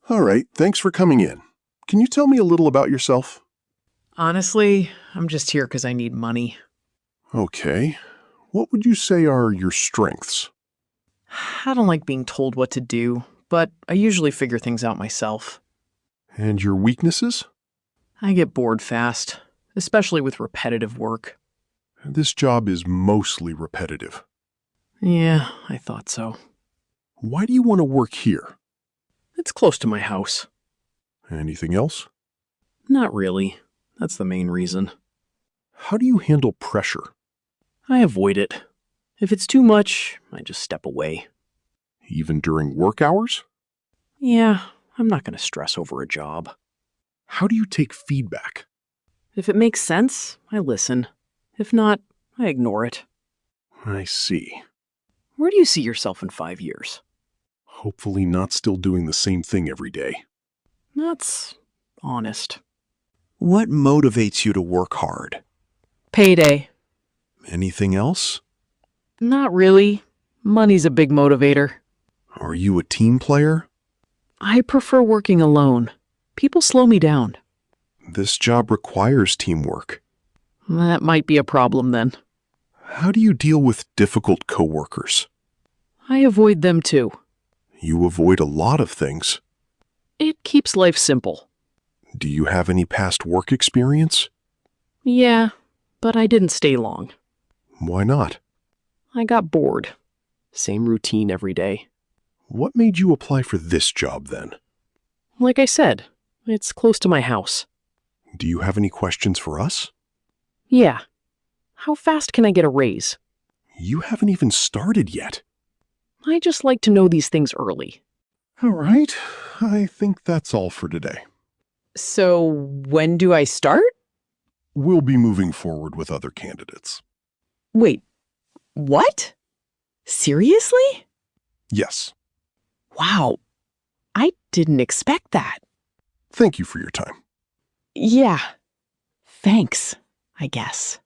All right, thanks for coming in. Can you tell me a little about yourself? Honestly, I'm just here because I need money. Okay. What would you say are your strengths? I don't like being told what to do, but I usually figure things out myself. And your weaknesses? I get bored fast, especially with repetitive work. This job is mostly repetitive. Yeah, I thought so. Why do you want to work here? It's close to my house. Anything else? Not really. That's the main reason. How do you handle pressure? I avoid it. If it's too much, I just step away. Even during work hours? Yeah, I'm not going to stress over a job. How do you take feedback? If it makes sense, I listen. If not, I ignore it. I see. Where do you see yourself in 5 years? Hopefully not still doing the same thing every day. That's honest. What motivates you to work hard? Payday. Anything else? Not really. Money's a big motivator. Are you a team player? I prefer working alone. People slow me down. This job requires teamwork. That might be a problem then. How do you deal with difficult coworkers? I avoid them too. You avoid a lot of things. It keeps life simple. Do you have any past work experience? Yeah, but I didn't stay long. Why not? I got bored. Same routine every day. What made you apply for this job then? Like I said, it's close to my house. Do you have any questions for us? Yeah. How fast can I get a raise? You haven't even started yet. I just like to know these things early. All right, I think that's all for today. So, when do I start? We'll be moving forward with other candidates. Wait, what? Seriously? Yes. Wow, I didn't expect that. Thank you for your time. Yeah, thanks, I guess.